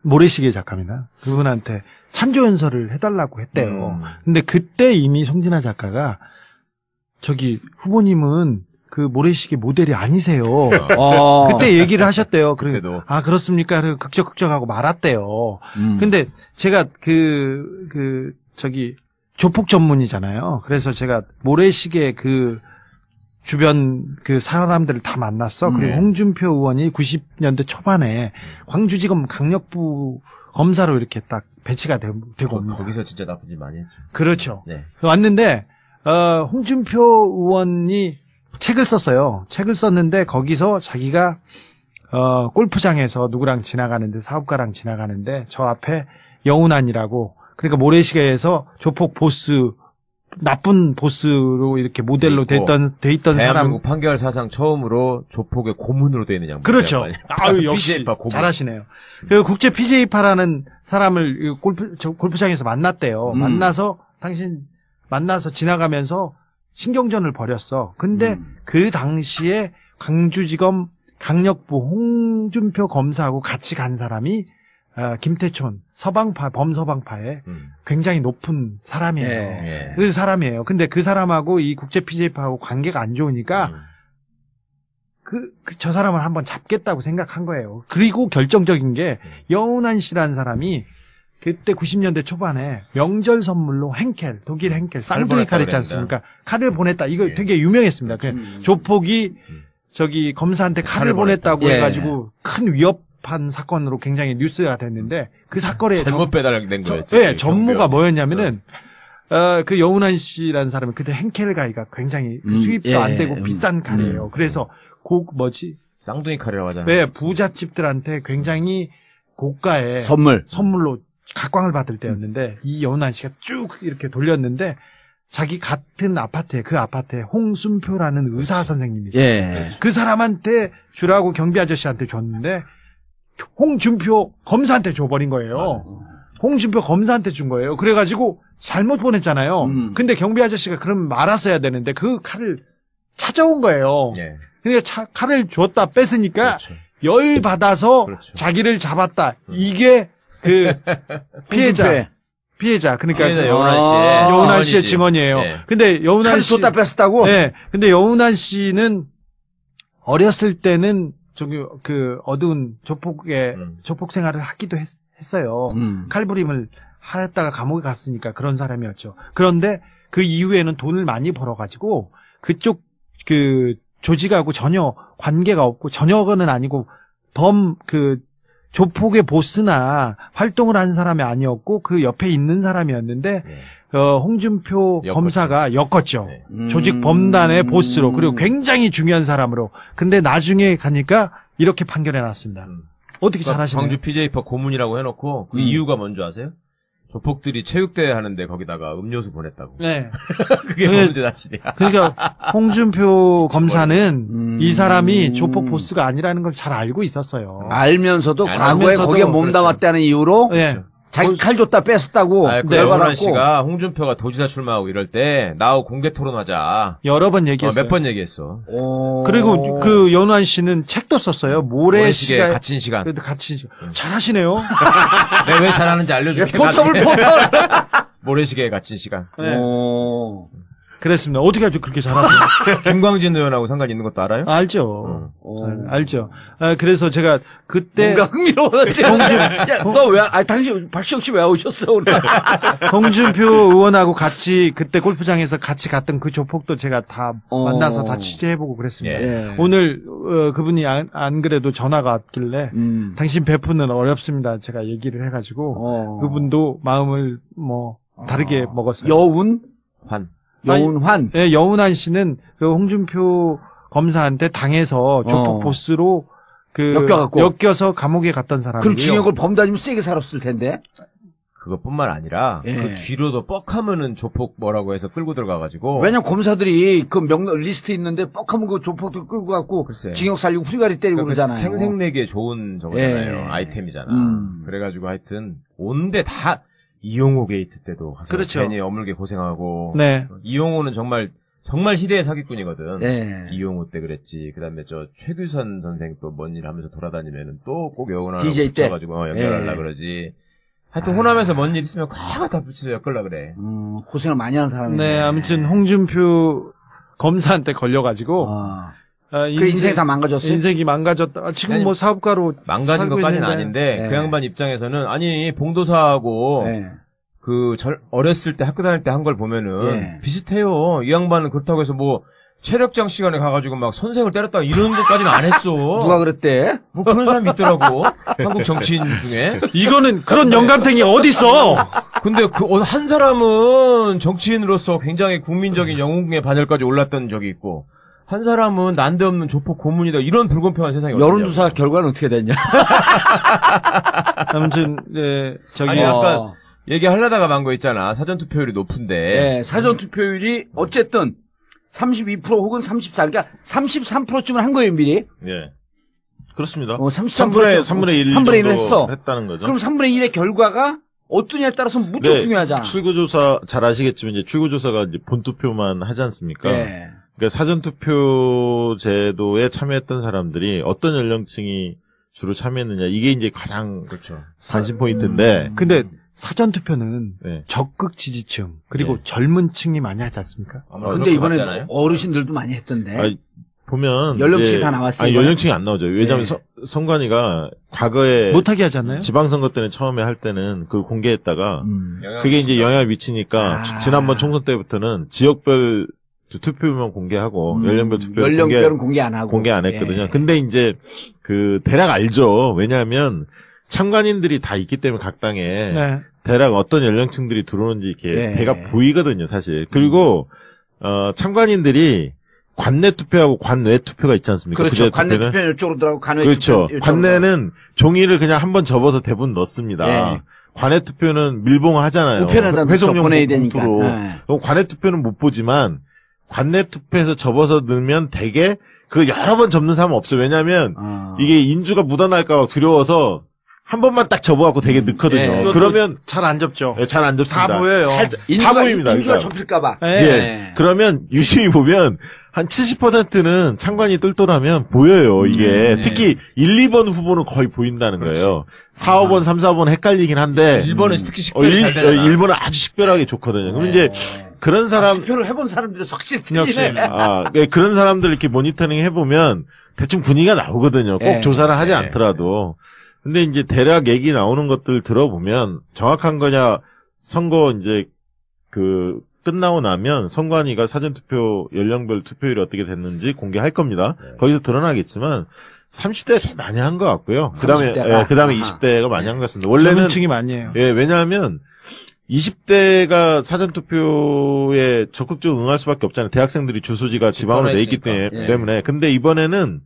모래시계 작가입니다. 그분한테 찬조연설을 해달라고 했대요. 근데 그때 이미 송진아 작가가 저기 후보님은 그 모래시계 모델이 아니세요. 그때 얘기를 하셨대요. 그때도. 아, 그렇습니까? 그리고 극적극적하고 말았대요. 근데 제가 저기 조폭 전문이잖아요. 그래서 제가 모래시계 그 주변 그 사람들을 다 만났어. 그리고 홍준표 의원이 90년대 초반에 광주지검 강력부 검사로 이렇게 딱 배치가 되고 옵니다. 거기서 진짜 나쁜 짓 많이 했죠. 그렇죠. 네. 왔는데 홍준표 의원이 책을 썼어요. 책을 썼는데 거기서 자기가 골프장에서 누구랑 지나가는데 사업가랑 지나가는데 저 앞에 여운안이라고 그러니까 모래시계에서 조폭 보스 나쁜 보스로 이렇게 모델로 돼 있던 사람. 대한민국 판결 사상 처음으로 조폭의 고문으로 돼 있는 양반. 그렇죠. 아유, 역시 잘하시네요. 그 국제 PJ파라는 사람을 골프장에서 만났대요. 만나서 지나가면서 신경전을 벌였어. 근데 그 당시에 광주지검 강력부 홍준표 검사하고 같이 간 사람이 김태촌 범서방파의 굉장히 높은 사람이에요. 그 사람이에요. 근데 그 사람하고 이 국제 PJ파하고 관계가 안 좋으니까 저 사람을 한번 잡겠다고 생각한 거예요. 그리고 결정적인 게 여운한 씨라는 사람이 그때 90년대 초반에 명절 선물로 독일 henkel 쌍둥이 칼 있지 않습니까? 칼을 보냈다. 이거 되게 유명했습니다. 조폭이 저기 검사한테 칼을 보냈다고 해가지고 큰 위협한 사건으로 굉장히 뉴스가 됐는데 그 사건에 잘못 배달된 거였죠. 네, 전모가 뭐였냐면은 그 여운한 씨라는 사람은 그때 henkel 가이가 굉장히 수입도 안 되고 비싼 칼이에요. 그래서 쌍둥이 칼이라고 하잖아요. 네, 부잣집들한테 굉장히 고가의 선물로 각광을 받을 때였는데 이 여운한 씨가 쭉 이렇게 돌렸는데 자기 같은 그 아파트에 홍순표라는 의사 선생님이 있어요. 그 사람한테 주라고 경비 아저씨한테 줬는데 홍준표 검사한테 줘버린 거예요. 홍준표 검사한테 준 거예요. 그래가지고 잘못 보냈잖아요. 근데 경비 아저씨가 그럼 말았어야 되는데 그 칼을 찾아온 거예요. 그러니까 칼을 줬다 뺐으니까 그렇죠. 열 받아서 그렇죠. 자기를 잡았다. 이게 그 피해자 그러니까 여운한 씨의 증언이에요. 근데 여운한 씨 줬다 뺐었다고? 네. 근데 여운한 씨는 어렸을 때는 저기 그 어두운 조폭 생활을 하기도 했어요. 칼부림을 하였다가 감옥에 갔으니까 그런 사람이었죠. 그런데 그 이후에는 돈을 많이 벌어가지고 그쪽 그 조직하고 전혀 관계가 없고 전혀는 아니고 조폭의 보스나 활동을 한 사람이 아니었고 그 옆에 있는 사람이었는데 홍준표 검사가 엮었죠. 조직 범단의 보스로 그리고 굉장히 중요한 사람으로. 근데 나중에 가니까 이렇게 판결해놨습니다. 어떻게 잘하시나요? 광주 PJ파 고문이라고 해놓고 그 이유가 뭔지 아세요? 조폭들이 체육대회 하는데 거기다가 음료수 보냈다고. 네. 그게 뭔지 사실이야. 그러니까 홍준표 검사는 이 사람이 조폭 보스가 아니라는 걸 잘 알고 있었어요. 알면서도 과거에 거기에 몸담았다는 이유로 자기 칼 줬다 뺐었다고. 여운한 씨가 홍준표가 도지사 출마하고 이럴 때 나하고 공개 토론하자. 여러 번 얘기했어요. 몇 번 얘기했어. 그리고 그 여운한 씨는 책도 썼어요. 모래시계 갇힌 시간. 갇힌 시간. 잘하시네요. 내가 왜 잘하는지 알려줄게. 포탑을. 모래시계에 갇힌 시간. 네. 그랬습니다. 어떻게 아주 그렇게 잘하세요? 김광진 의원하고 상관 있는 것도 알아요? 알죠. 알죠. 그래서 제가 그때 뭔가 흥미로워졌지. 너 왜? 당신 박시영 씨 왜 오셨어 오늘? 홍준표 의원하고 같이 그때 골프장에서 같이 갔던 그 조폭도 제가 다 만나서 다 취재해보고 그랬습니다. 오늘 그분이 안 그래도 전화가 왔길래 당신 베프는 어렵습니다. 제가 얘기를 해가지고 그분도 마음을 다르게 먹었어요. 여운환. 네, 여운환 씨는 그 홍준표 검사한테 당해서 조폭 보스로 엮여서 감옥에 갔던 사람이에요. 그럼 징역을 범다니면 세게 살았을 텐데. 그것뿐만 아니라 그 뒤로도 뻑하면은 조폭 뭐라고 해서 끌고 들어가가지고. 왜냐면 검사들이 그 리스트 있는데 뻑하면 그 조폭들 끌고 갖고 징역 살리고 후리가리 때리고 그러잖아요. 생색내기에 좋은 저거잖아요. 아이템이잖아. 그래가지고 하여튼 온데 다. 이용호 게이트 때도 가서 그렇죠. 괜히 어물게 고생하고 네. 이용호는 정말 정말 시대의 사기꾼이거든. 네. 이용우 때 그랬지. 그다음에 저 최규선 선생 또 뭔 일 하면서 돌아다니면은 또 꼭 영원하라고 DJ 때 붙여가지고 연결하려 그러지. 하여튼 호남에서 뭔 일 있으면 꽉 다 붙여서 엮으려 그래. 고생을 많이 한 사람이네. 네, 아무튼 홍준표 검사한테 걸려가지고 그 인생이 다 망가졌어요? 인생이 망가졌다. 지금 뭐 사업가로 망가진 것까지는 있는데. 아닌데 네. 그 양반 입장에서는 아니 봉도사하고 네. 어렸을 때 학교 다닐 때 한 걸 보면은 네. 비슷해요. 이 양반은 그렇다고 해서 뭐 체력장 시간에 가가지고 막 선생을 때렸다 이런 것까지는 안 했어. 누가 그랬대? 뭐 그런 사람이 있더라고. 한국 정치인 중에. 이거는 그런 영감탱이 어디 있어? 근데 한 사람은 정치인으로서 굉장히 국민적인 영웅의 반열까지 올랐던 적이 있고 한 사람은 난데없는 조폭 고문이다 이런 불공평한 세상이 여론조사 결과는 어떻게 됐냐? 아무튼 네, 저기 아니 아까 얘기하려다가 만 거 있잖아. 사전투표율이 높은데. 네, 사전투표율이 어쨌든 32% 혹은 34, 그러니까 33%쯤은 한 거예요, 미리. 예. 그렇습니다. 3분의 1 3분의 1 정도 했어. 했다는 거죠. 그럼 3분의 1의 결과가 어떠냐에 따라서 무척 중요하잖아. 출구조사 잘 아시겠지만 이제 출구조사가 이제 본투표만 하지 않습니까? 네. 그러니까 사전투표 제도에 참여했던 사람들이 어떤 연령층이 주로 참여했느냐 이게 이제 가장 그렇죠. 관심 포인트인데. 근데 사전투표는 네. 적극 지지층 그리고 네. 젊은 층이 많이 하지 않습니까? 근데 이번에 어르신들도 많이 했던데. 아니, 보면 연령층이 다 나왔어요. 아니, 연령층이 안 나오죠. 왜냐하면 선관위가 과거에 못하게 하잖아요. 지방선거 때는 처음에 할 때는 그걸 공개했다가 그게 이제 영향을 미치니까 지난번 총선 때부터는 지역별 투표만 공개하고 연령별 투표를 연령별은 공개 안 하고 공개 안 했거든요. 근데 이제 그 대략 알죠. 왜냐하면 참관인들이 다 있기 때문에 각 당에 네. 대략 어떤 연령층들이 들어오는지 이렇게 배가 보이거든요, 사실. 그리고 참관인들이 관내 투표하고 관외 투표가 있지 않습니까? 그렇죠. 관내 투표는 이쪽으로 들어가고 관외 그렇죠. 투표는 관내는 종이를 그냥 한번 접어서 대부분 넣습니다. 네. 관외 투표는 밀봉하잖아요. 우편에다 회송용 보내야 되니까. 봉투로. 관외 투표는 못 보지만 관내 투표에서 접어서 넣으면 되게 그 여러 번 접는 사람은 없어요. 왜냐하면 이게 인주가 묻어날까 봐 두려워서 한 번만 딱 접어갖고 되게 넣거든요. 그러면 잘 안 접죠. 네, 잘 안 접습니다. 다 보여요. 다 보입니다. 인주가 그러니까. 접힐까봐. 예. 그러면 유심히 보면 한 70%는 참관이 똘똘하면 보여요, 이게. 특히 1, 2번 후보는 거의 보인다는 거예요. 4, 5번, 3, 4번 헷갈리긴 한데. 1번은 특히 식별이 잘 되잖아. 1번은 아주 식별하게 좋거든요. 그럼 이제 그런 사람. 투표를 해본 사람들이 확실히 틀리네. 그런 사람들 이렇게 모니터링 해보면 대충 분위기가 나오거든요. 꼭 조사를 하지 않더라도. 근데 이제 대략 얘기 나오는 것들 들어보면 정확한 거냐, 선거 이제 끝나고 나면 선관위가 사전투표 연령별 투표율이 어떻게 됐는지 공개할 겁니다. 거기서 드러나겠지만 30대가 제일 많이 한 것 같고요. 그 다음에 20대가 많이 한 것 같습니다. 원래는 젊은 층이 많이 해요. 예, 왜냐하면 20대가 사전투표에 적극적으로 응할 수밖에 없잖아요. 대학생들이 주소지가 지방으로 내 있기 때문에. 근데 이번에는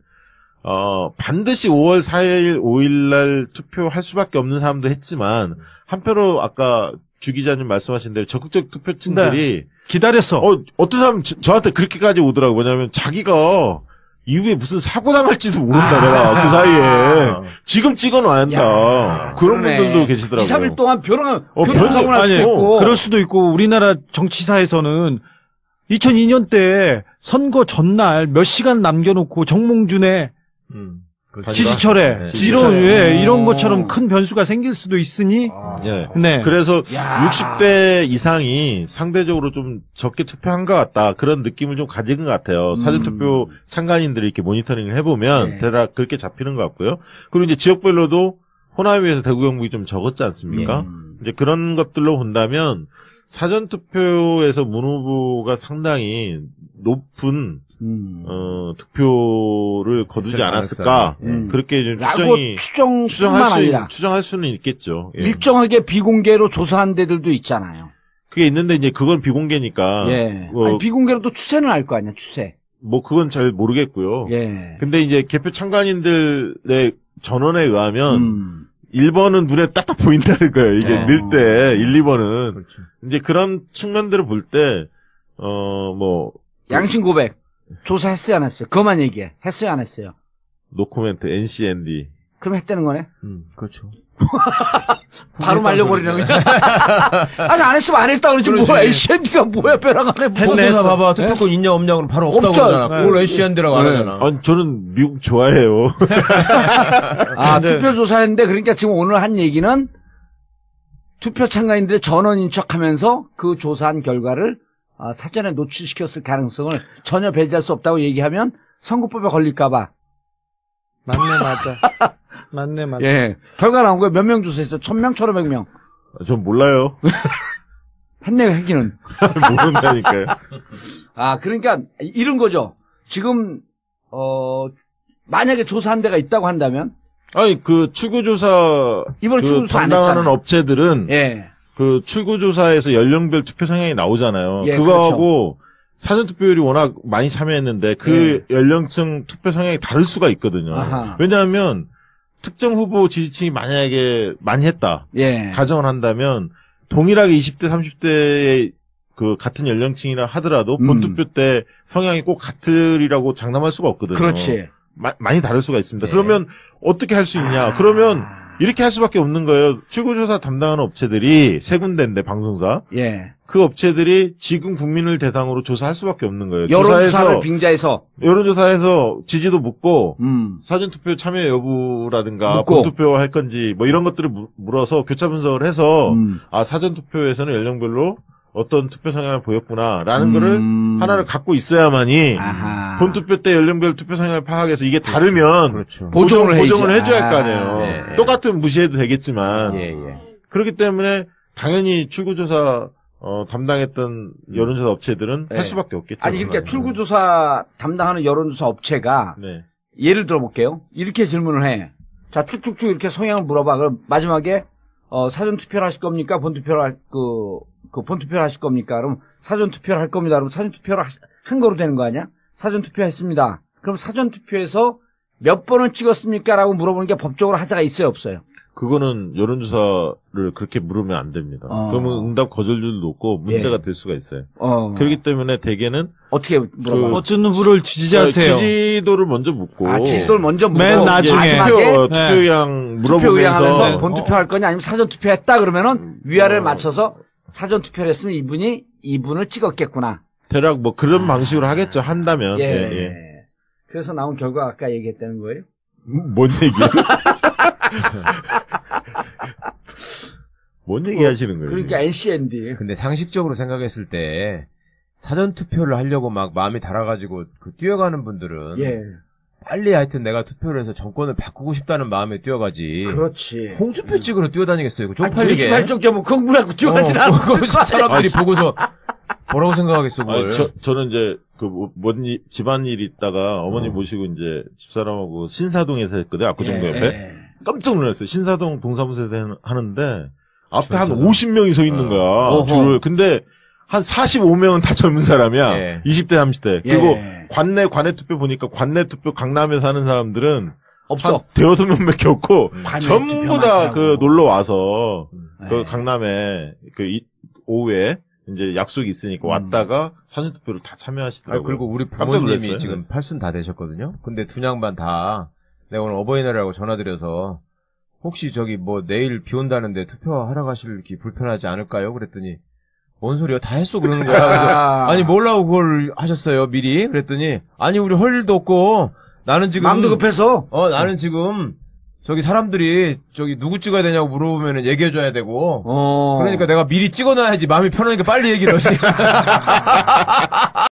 반드시 5월 4일, 5일 날 투표할 수밖에 없는 사람도 했지만, 한편으로 아까 주 기자님 말씀하신 대로 적극적 투표층들이 기다렸어. 어떤 사람 저한테 그렇게까지 오더라고요. 뭐냐면 자기가 이후에 무슨 사고 당할지도 모른다, 내가 그 사이에. 지금 찍어놔야 한다. 그런 분들도 계시더라고요. 2, 3일 동안 변호사고 날 수도 있고. 그럴 수도 있고, 우리나라 정치사에서는 2002년 때 선거 전날 몇 시간 남겨놓고 정몽준의 지지철에 이런 것처럼 큰 변수가 생길 수도 있으니 네. 그래서 60대 이상이 상대적으로 좀 적게 투표한 것 같다 그런 느낌을 좀 가진 것 같아요. 사전투표 참관인들이 이렇게 모니터링을 해보면 대략 그렇게 잡히는 것 같고요. 그리고 이제 지역별로도 호남에 비해서 대구 경북이 좀 적었지 않습니까? 이제 그런 것들로 본다면 사전투표에서 문 후보가 상당히 높은 득표를 거두지 않았을까? 그렇게 좀 추정할 수는 있겠죠. 예. 일정하게 비공개로 조사한 데들도 있잖아요. 그게 있는데 이제 그건 비공개니까. 아니, 비공개로도 추세는 알 거 아니야, 추세. 뭐 그건 잘 모르겠고요. 근데 이제 개표 참관인들의 전원에 의하면 1번은 눈에 딱딱 보인다는 거예요. 이게 늘 때 1, 2번은. 그렇죠. 이제 그런 측면들을 볼 때 양심 고백. 조사했어요, 안 했어요? 그것만 얘기해. 했어요, 안 했어요? 노코멘트, NCND. 그럼 했다는 거네. 그렇죠. 바로 말려버리는 거야. 아니, 안 했으면 안 했다 그러지. 뭐, LCND가 뭐야, 벼락안에. 했네. 봐봐. 투표권 있냐, 없냐, 그럼 바로 없다고 그러잖아. 그걸 LCND라고 안 하잖아. 아니, 저는 미국 좋아해요. 투표 조사했는데, 그러니까 지금 오늘 한 얘기는 투표 참가인들의 전원인 척 하면서 그 조사한 결과를 사전에 노출시켰을 가능성을 전혀 배제할 수 없다고 얘기하면 선거법에 걸릴까봐. 맞네, 맞아. 맞네, 맞아. 예. 결과 나온 거예요. 몇 명 조사했어요? 1000명, 1500명. 전 몰라요. 했네요, 했기는. 모른다니까요. 그러니까, 이런 거죠. 지금, 만약에 조사한 데가 있다고 한다면? 아니, 그, 출구조사, 이번에 출구조사 안 담당하는 했잖아요. 업체들은, 예. 그, 출구조사에서 연령별 투표 성향이 나오잖아요. 예, 그거하고, 사전투표율이 워낙 많이 참여했는데, 그 연령층 투표 성향이 다를 수가 있거든요. 아하. 왜냐하면, 특정 후보 지지층이 만약에 많이 했다. 예. 가정을 한다면, 동일하게 20대, 30대의 그 같은 연령층이라 하더라도, 본투표 때 성향이 꼭 같으리라고 장담할 수가 없거든요. 그렇지. 많이 다를 수가 있습니다. 예. 그러면 어떻게 할 수 있냐? 그러면 이렇게 할 수밖에 없는 거예요. 출구조사 담당하는 업체들이 세 군데인데 방송사. 예. 그 업체들이 지금 국민을 대상으로 조사할 수밖에 없는 거예요. 여론조사를 빙자해서. 여론조사에서 지지도 묻고 사전투표 참여 여부라든가 묻고. 본투표 할 건지 뭐 이런 것들을 물어서 교차 분석을 해서 사전투표에서는 연령별로 어떤 투표 성향을 보였구나라는 거를 하나를 갖고 있어야만이 본투표 때 연령별 투표 성향을 파악해서 이게 다르면 그렇죠. 보정을 해줘야 할 거 아니에요. 예. 똑같은 무시해도 되겠지만 예. 그렇기 때문에 당연히 출구조사 담당했던 여론조사 업체들은 할 수밖에 없겠죠. 아니, 그러니까 출구조사 담당하는 여론조사 업체가 네. 예를 들어볼게요. 이렇게 질문을 해. 자, 쭉쭉쭉 이렇게 성향을 물어봐. 그럼 마지막에 사전투표를 하실 겁니까? 본투표를 본투표를 하실 겁니까? 그럼 사전투표를 할 겁니다. 그럼 사전투표를 한 거로 되는 거 아니야? 사전투표 했습니다. 그럼 사전투표에서 몇 번을 찍었습니까? 라고 물어보는 게 법적으로 하자가 있어요, 없어요? 그거는 여론조사를 그렇게 물으면 안 됩니다. 그러면 응답 거절률도 높고 문제가 될 수가 있어요. 그렇기 때문에 대개는 어떻게 물어봐? 어떤 후보를 지지하세요? 지지도를 먼저 묻고. 지지도를 먼저 묻고. 맨 나중에. 투표의향 물어보면서. 본투표 할 거냐 아니면 사전투표 했다 그러면은 위아래를 맞춰서 사전투표를 했으면 이분을 찍었겠구나. 대략 뭐 그런 방식으로 하겠죠. 한다면. 예. 그래서 나온 결과 아까 얘기했다는 거예요? 뭔 얘기야? 뭔 얘기 하시는 거예요? 그러니까 LCND. 근데 상식적으로 생각했을 때 사전투표를 하려고 막 마음이 달아가지고 뛰어가는 분들은 빨리 하여튼 내가 투표를 해서 정권을 바꾸고 싶다는 마음에 뛰어가지. 그렇지. 홍준표 찍으러 뛰어다니겠어요. 쪽팔리게. 발적자뭐 그거 물고 뛰어가진 않아. 사람들이 보고서 뭐라고 생각하겠어, 그걸. 저는 이제 집안일이 있다가 어머니 모시고 이제 집사람하고 신사동에서 했거든요. 압구정도 옆에. 깜짝 놀랐어요. 신사동 동사무소에서 하는데 앞에 한 50명이 서 있는 거야. 줄을. 근데 한 45명은 다 젊은 사람이야. 20대, 30대. 그리고 관내 투표 보니까 관내 투표 강남에서 하는 사람들은 없어. 대여섯 명밖에 없고 전부 다 놀러 와서 그 강남에 오후에 이제 약속이 있으니까 왔다가 사전투표를 다 참여하시더라고요. 그리고 우리 부모님이 지금 80 다 되셨거든요. 근데 두 양반 다 내가 오늘 어버이날이라고 전화드려서 혹시 내일 비 온다는데 투표하러 가시기 불편하지 않을까요? 그랬더니 뭔 소리야? 다 했어 그러는 거야. 그래서 아니 뭐라고 그걸 하셨어요 미리? 그랬더니 아니 우리 할 일도 없고 나는 지금 마음도 급해서 나는 지금 사람들이 누구 찍어야 되냐고 물어보면 얘기해줘야 되고 그러니까 내가 미리 찍어놔야지 마음이 편하니까 빨리 얘기를 하지.